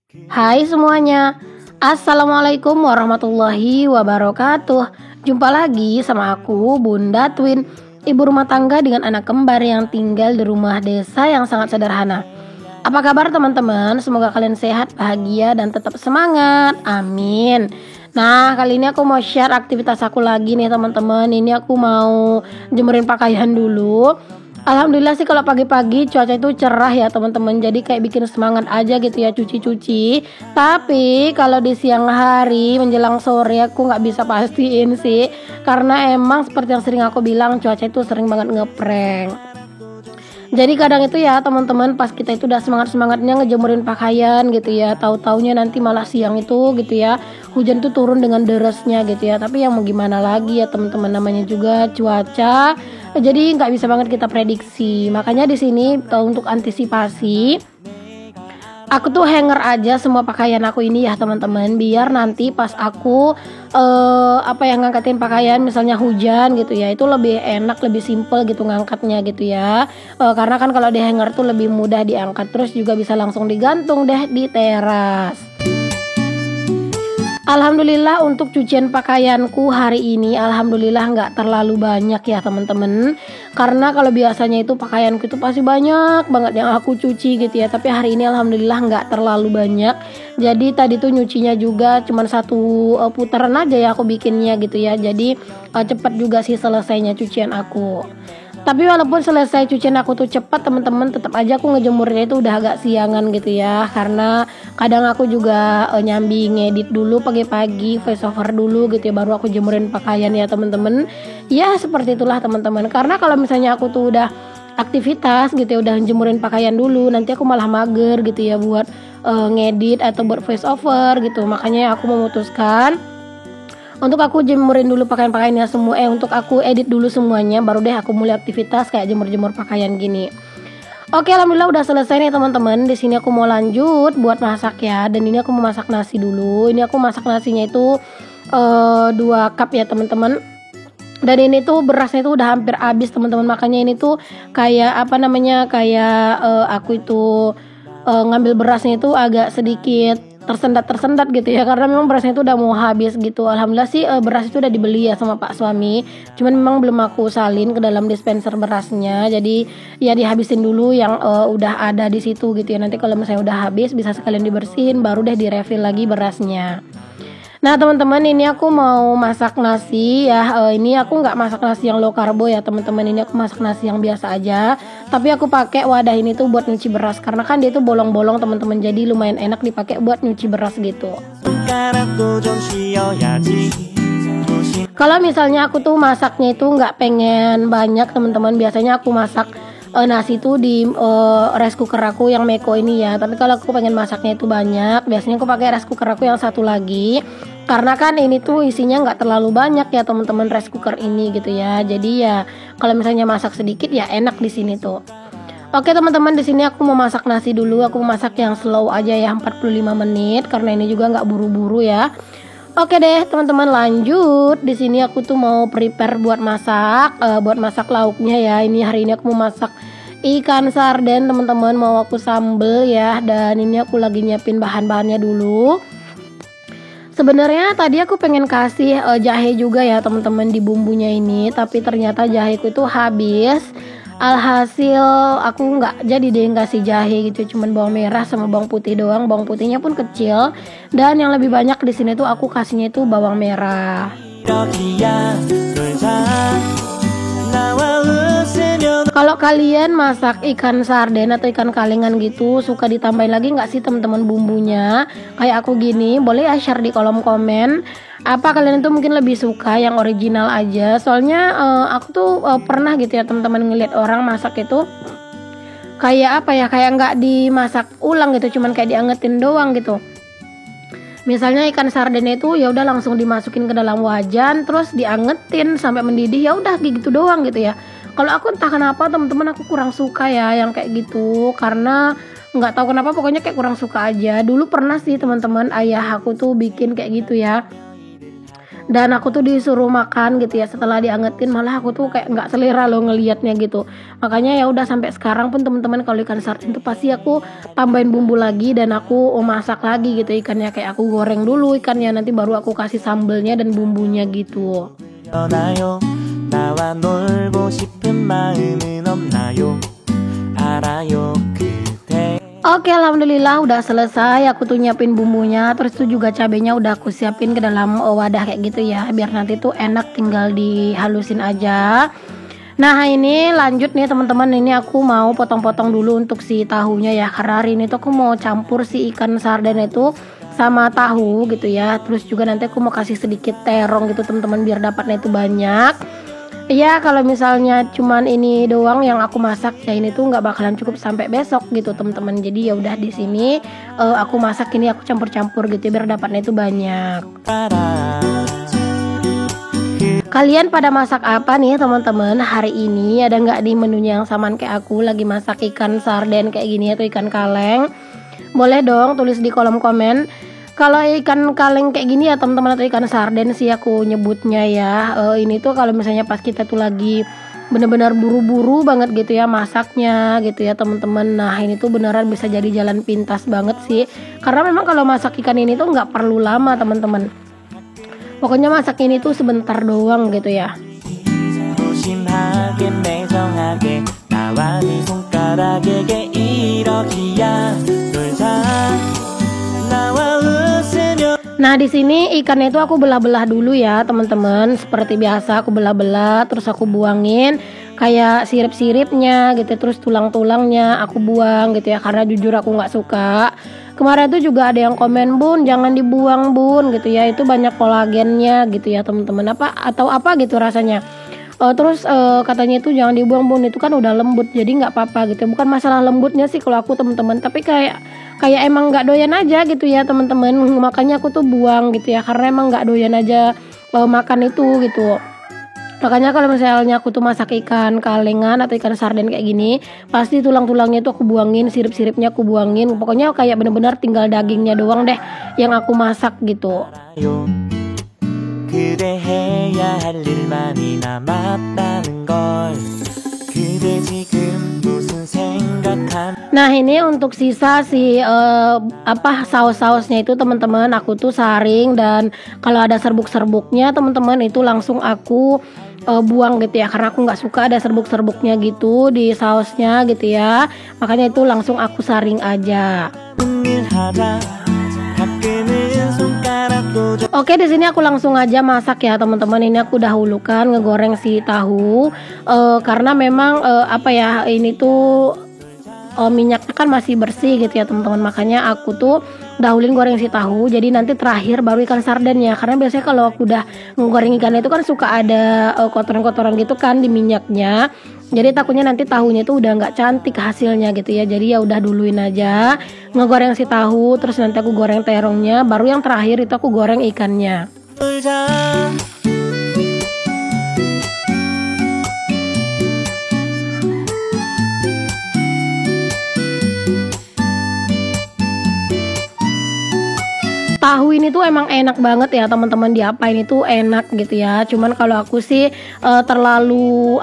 Hai semuanya, Assalamualaikum warahmatullahi wabarakatuh. Jumpa lagi sama aku, Bunda Twin, ibu rumah tangga dengan anak kembar yang tinggal di rumah desa yang sangat sederhana. Apa kabar teman-teman? Semoga kalian sehat, bahagia, dan tetap semangat. Amin. Nah, kali ini aku mau share aktivitas aku lagi nih teman-teman. Ini aku mau jemurin pakaian dulu. Alhamdulillah sih kalau pagi-pagi cuaca itu cerah ya teman-teman. Jadi kayak bikin semangat aja gitu ya cuci-cuci. Tapi kalau di siang hari menjelang sore aku nggak bisa pastiin sih. Karena emang seperti yang sering aku bilang, cuaca itu sering banget ngeprank. Jadi kadang itu ya teman-teman, pas kita itu udah semangat-semangatnya ngejemurin pakaian gitu ya, tahu-taunya nanti malah siang itu gitu ya, hujan tuh turun dengan derasnya gitu ya. Tapi yang mau gimana lagi ya teman-teman, namanya juga cuaca. Jadi nggak bisa banget kita prediksi. Makanya di sini untuk antisipasi, aku tuh hanger aja semua pakaian aku ini ya teman-teman, biar nanti pas aku yang ngangkatin pakaian misalnya hujan gitu ya, itu lebih enak, lebih simple gitu ngangkatnya gitu ya. Karena kan kalau di hanger tuh lebih mudah diangkat, terus juga bisa langsung digantung deh di teras. Alhamdulillah untuk cucian pakaianku hari ini alhamdulillah nggak terlalu banyak ya teman-teman. Karena kalau biasanya itu pakaianku itu pasti banyak banget yang aku cuci gitu ya. Tapi hari ini alhamdulillah nggak terlalu banyak. Jadi tadi tuh nyucinya juga cuman satu putaran aja ya aku bikinnya gitu ya. Jadi cepat juga sih selesainya cucian aku. Tapi walaupun selesai cucian aku tuh cepat teman-teman, tetap aja aku ngejemurnya itu udah agak siangan gitu ya. Karena kadang aku juga nyambi ngedit dulu pagi-pagi, voice over dulu gitu ya, baru aku jemurin pakaian ya teman-teman. Ya seperti itulah teman-teman. Karena kalau misalnya aku tuh udah aktivitas gitu ya, udah jemurin pakaian dulu, nanti aku malah mager gitu ya buat ngedit atau buat voice over gitu. Makanya aku memutuskan untuk aku jemurin dulu pakaian-pakaiannya semua, untuk aku edit dulu semuanya, baru deh aku mulai aktivitas kayak jemur-jemur pakaian gini. Oke, alhamdulillah udah selesai nih teman-teman. Di sini aku mau lanjut buat masak ya. Dan ini aku mau masak nasi dulu. Ini aku masak nasinya itu 2 cup ya teman-teman. Dan ini tuh berasnya tuh udah hampir habis teman-teman. Makanya ini tuh kayak aku itu ngambil berasnya itu agak sedikit tersendat gitu ya, karena memang berasnya itu udah mau habis gitu. Alhamdulillah sih beras itu udah dibeli ya sama Pak suami, cuman memang belum aku salin ke dalam dispenser berasnya. Jadi ya dihabisin dulu yang udah ada di situ gitu ya. Nanti kalau misalnya udah habis bisa sekalian dibersihin, baru deh direfill lagi berasnya. Nah teman-teman, ini aku mau masak nasi ya. Ini aku nggak masak nasi yang low karbo ya teman-teman. Ini aku masak nasi yang biasa aja. Tapi aku pakai wadah ini tuh buat nyuci beras, karena kan dia tuh bolong-bolong teman-teman. Jadi lumayan enak dipakai buat nyuci beras gitu. Kalau misalnya aku tuh masaknya itu nggak pengen banyak teman-teman, biasanya aku masak nasi itu di rice cooker aku yang Meko ini ya. Tapi kalau aku pengen masaknya itu banyak, biasanya aku pakai rice cooker aku yang satu lagi. Karena kan ini tuh isinya nggak terlalu banyak ya teman-teman, rice cooker ini gitu ya. Jadi ya kalau misalnya masak sedikit ya enak di sini tuh. Oke teman-teman, di sini aku mau masak nasi dulu. Aku masak yang slow aja ya, 45 menit, karena ini juga nggak buru-buru ya. Oke deh teman-teman, lanjut. Di sini aku tuh mau prepare buat masak lauknya ya. Ini hari ini aku mau masak ikan sarden teman-teman, mau aku sambel ya. Dan ini aku lagi nyiapin bahan-bahannya dulu. Sebenarnya tadi aku pengen kasih jahe juga ya teman-teman di bumbunya ini, tapi ternyata jaheku itu habis. Alhasil aku nggak jadi deh kasih jahe gitu, cuman bawang merah sama bawang putih doang. Bawang putihnya pun kecil, dan yang lebih banyak di sini tuh aku kasihnya itu bawang merah. Kalau kalian masak ikan sarden atau ikan kalengan gitu, suka ditambahin lagi nggak sih teman-teman bumbunya? Kayak aku gini, boleh ya share di kolom komen. Apa kalian itu mungkin lebih suka yang original aja? Soalnya aku tuh pernah gitu ya teman-teman ngeliat orang masak itu kayak kayak nggak dimasak ulang gitu, cuman kayak diangetin doang gitu. Misalnya ikan sarden itu ya udah langsung dimasukin ke dalam wajan, terus diangetin sampai mendidih, ya udah gitu doang gitu ya. Kalau aku entah kenapa teman-teman, aku kurang suka ya yang kayak gitu, karena nggak tahu kenapa, pokoknya kayak kurang suka aja. Dulu pernah sih teman-teman, ayah aku tuh bikin kayak gitu ya. dan aku tuh disuruh makan gitu ya. Setelah diangetin malah aku tuh kayak nggak selera loh ngelihatnya gitu. Makanya ya udah sampai sekarang pun teman-teman kalau ikan sarden tuh pasti aku tambahin bumbu lagi dan aku masak lagi gitu ikannya, kayak aku goreng dulu ikannya, nanti baru aku kasih sambelnya dan bumbunya gitu. 떠나요. 나와 놀고 싶은 마음은 없나요? 알아요 그대. Oke, alhamdulillah udah selesai. Aku tuh nyiapin bumbunya, terus tuh juga cabenya udah aku siapin ke dalam wadah kayak gitu ya, biar nanti tuh enak tinggal dihalusin aja. Nah ini lanjut nih teman-teman, ini aku mau potong-potong dulu untuk si tahunya ya, karena hari ini tuh aku mau campur si ikan sarden itu sama tahu gitu ya. Terus juga nanti aku mau kasih sedikit terong gitu teman-teman, biar dapatnya itu banyak. Iya, kalau misalnya cuman ini doang yang aku masak ya, ini tuh nggak bakalan cukup sampai besok gitu teman-teman. Jadi ya udah di sini aku masak ini, aku campur-campur gitu biar dapatnya itu banyak. Kalian pada masak apa nih teman-teman hari ini? Ada nggak di menunya yang samaan kayak aku lagi masak ikan sarden kayak gini atau ikan kaleng? Boleh dong tulis di kolom komen. Kalau ikan kaleng kayak gini ya teman-teman, atau ikan sarden sih aku nyebutnya ya. Ini tuh kalau misalnya pas kita tuh lagi bener-bener buru-buru banget gitu ya masaknya gitu ya teman-teman. Nah ini tuh beneran bisa jadi jalan pintas banget sih. Karena memang kalau masak ikan ini tuh nggak perlu lama teman-teman. Pokoknya masak ini tuh sebentar doang gitu ya. 조심하게 매정하게 나와 네 손가락에게 이러기야 놀자 나와 웃으며. Nah di sini ikannya itu aku belah-belah dulu ya teman-teman. Seperti biasa aku belah-belah, terus aku buangin kayak sirip-siripnya gitu, terus tulang-tulangnya aku buang gitu ya, karena jujur aku nggak suka. Kemarin tuh juga ada yang komen, "Bun, jangan dibuang bun," gitu ya, itu banyak kolagennya gitu ya teman-teman, apa atau apa gitu rasanya. Terus katanya itu jangan dibuang bun, itu kan udah lembut jadi nggak apa-apa gitu. Bukan masalah lembutnya sih kalau aku teman-teman, tapi kayak emang nggak doyan aja gitu ya teman-teman. Makanya aku tuh buang gitu ya, karena emang nggak doyan aja makan itu gitu. Makanya kalau misalnya aku tuh masak ikan kalengan atau ikan sarden kayak gini, pasti tulang-tulangnya tuh aku buangin, sirip-siripnya aku buangin. Pokoknya kayak bener-bener tinggal dagingnya doang deh yang aku masak gitu. 그대 해야 할 일만이 남았다는 걸 그대 지금 무슨 생각한. Nah ini untuk sisa si saus-sausnya itu teman-teman, aku tuh saring, dan kalau ada serbuk-serbuknya teman-teman itu langsung aku buang gitu ya, karena aku nggak suka ada serbuk-serbuknya gitu di sausnya gitu ya. Makanya itu langsung aku saring aja. Oke, di sini aku langsung aja masak ya teman-teman. Ini aku dahulukan ngegoreng si tahu karena memang ini tuh minyaknya kan masih bersih gitu ya teman-teman. Makanya aku tuh dahulin goreng si tahu, jadi nanti terakhir baru ikan sardennya. Karena biasanya kalau aku udah ngegoreng ikan itu kan suka ada kotoran-kotoran gitu kan di minyaknya. Jadi takutnya nanti tahunya itu udah nggak cantik hasilnya gitu ya. Jadi ya udah duluin aja ngegoreng si tahu, terus nanti aku goreng terongnya, baru yang terakhir itu aku goreng ikannya. Tahu ini tuh emang enak banget ya teman-teman, diapain itu enak gitu ya. Cuman kalau aku sih terlalu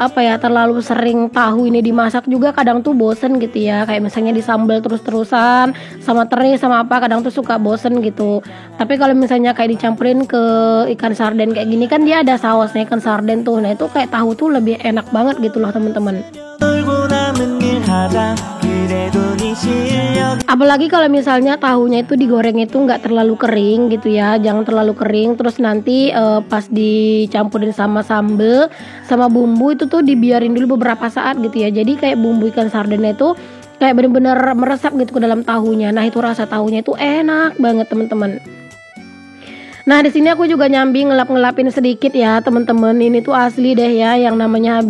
sering tahu ini dimasak juga kadang tuh bosen gitu ya. Kayak misalnya disambal terus-terusan sama teri sama apa, kadang tuh suka bosen gitu. Tapi kalau misalnya kayak dicampurin ke ikan sarden kayak gini kan dia ada sausnya ikan sarden tuh. Nah itu kayak tahu tuh lebih enak banget gitu loh teman-teman. Apalagi kalau misalnya tahunya itu digoreng itu nggak terlalu kering gitu ya, jangan terlalu kering. Terus nanti pas dicampurin sama sambel sama bumbu itu tuh dibiarin dulu beberapa saat gitu ya. Jadi kayak bumbu ikan sardennya itu kayak bener-bener meresap gitu ke dalam tahunya. Nah itu rasa tahunya itu enak banget teman-teman. Nah di sini aku juga nyambi ngelapin sedikit ya teman-teman. Ini tuh asli deh ya, yang namanya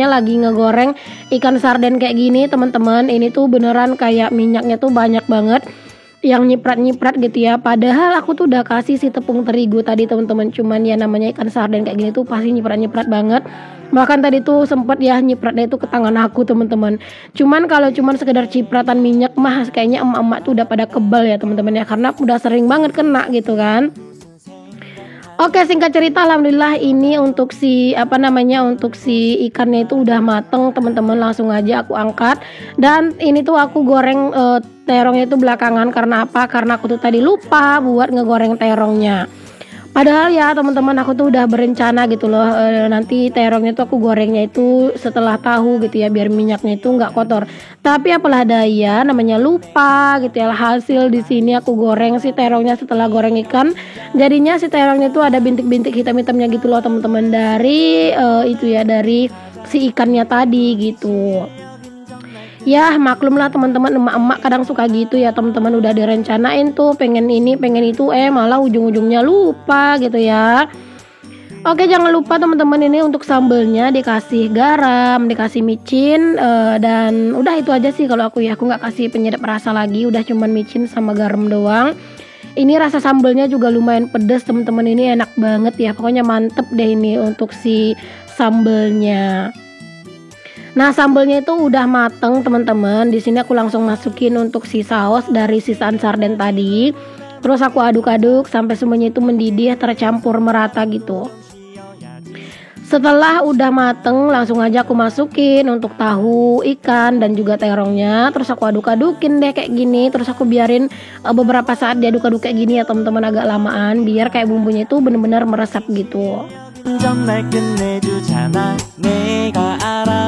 lagi ngegoreng ikan sarden kayak gini teman-teman. Ini tuh beneran kayak minyaknya tuh banyak banget yang nyiprat-nyiprat gitu ya. Padahal aku tuh udah kasih si tepung terigu tadi teman-teman. Cuman ya namanya ikan sarden kayak gini tuh pasti nyiprat-nyiprat banget. Bahkan tadi tuh sempet ya nyipratnya itu ke tangan aku teman-teman. Cuman kalau cuman sekedar cipratan minyak mah kayaknya emak-emak tuh udah pada kebal ya teman-teman ya, karena udah sering banget kena gitu kan. Oke, singkat cerita alhamdulillah ini untuk si untuk si ikannya itu udah mateng teman-teman, langsung aja aku angkat. Dan ini tuh aku goreng terongnya itu belakangan. Karena apa? Karena aku tuh tadi lupa buat ngegoreng terongnya. Padahal ya teman-teman, aku tuh udah berencana gitu loh, nanti terongnya tuh aku gorengnya itu setelah tahu gitu ya, biar minyaknya itu nggak kotor. Tapi apalah daya, namanya lupa gitu ya. Hasil di sini aku goreng si terongnya setelah goreng ikan, jadinya si terongnya itu ada bintik-bintik hitam-hitamnya gitu loh teman-teman, dari itu ya, dari si ikannya tadi gitu. Ya maklum lah teman-teman, emak-emak kadang suka gitu ya teman-teman, udah direncanain tuh pengen ini pengen itu, malah ujung-ujungnya lupa gitu ya. Oke, jangan lupa teman-teman, ini untuk sambelnya dikasih garam, dikasih micin, dan udah itu aja sih kalau aku ya. Aku nggak kasih penyedap rasa lagi, udah cuman micin sama garam doang. Ini rasa sambelnya juga lumayan pedas teman-teman, ini enak banget ya, pokoknya mantep deh ini untuk si sambelnya. Nah, sambelnya itu udah mateng teman-teman. Di sini aku langsung masukin untuk si saus dari sisaan sarden tadi. Terus aku aduk-aduk sampai semuanya itu mendidih, tercampur merata gitu. Setelah udah mateng, langsung aja aku masukin untuk tahu, ikan, dan juga terongnya. Terus aku aduk-adukin deh kayak gini. Terus aku biarin beberapa saat diaduk-aduk kayak gini ya teman-teman, agak lamaan biar kayak bumbunya itu bener-bener meresap gitu. 정말 끝내주잖아 내가 알아.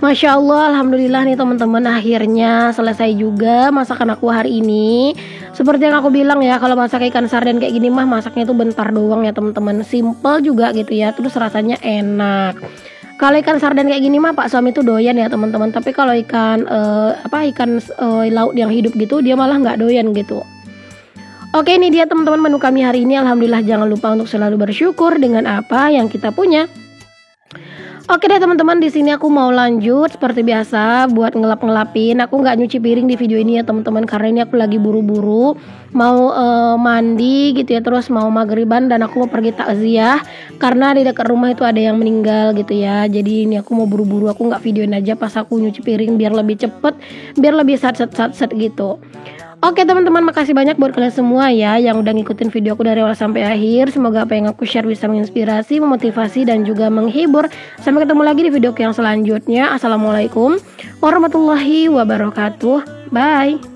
Masya Allah, alhamdulillah nih teman-teman, akhirnya selesai juga masakan aku hari ini. Seperti yang aku bilang ya, kalau masak ikan sarden kayak gini mah masaknya tuh bentar doang ya teman-teman, simple juga gitu ya, terus rasanya enak. Kalau ikan sarden kayak gini mah Pak suami tuh doyan ya teman-teman, tapi kalau ikan laut yang hidup gitu dia malah nggak doyan gitu. Oke, ini dia teman-teman menu kami hari ini. Alhamdulillah, jangan lupa untuk selalu bersyukur dengan apa yang kita punya. Oke deh teman-teman, di sini aku mau lanjut seperti biasa buat ngelap-ngelapin. Aku nggak nyuci piring di video ini ya teman-teman, karena ini aku lagi buru-buru mau mandi gitu ya, terus mau maghriban dan aku mau pergi takziah karena di dekat rumah itu ada yang meninggal gitu ya. Jadi ini aku mau buru-buru, aku nggak videoin aja pas aku nyuci piring biar lebih cepet, biar lebih sat gitu. Oke teman-teman, makasih banyak buat kalian semua ya yang udah ngikutin video aku dari awal sampai akhir. Semoga apa yang aku share bisa menginspirasi, memotivasi, dan juga menghibur. Sampai ketemu lagi di video yang selanjutnya. Assalamualaikum warahmatullahi wabarakatuh. Bye.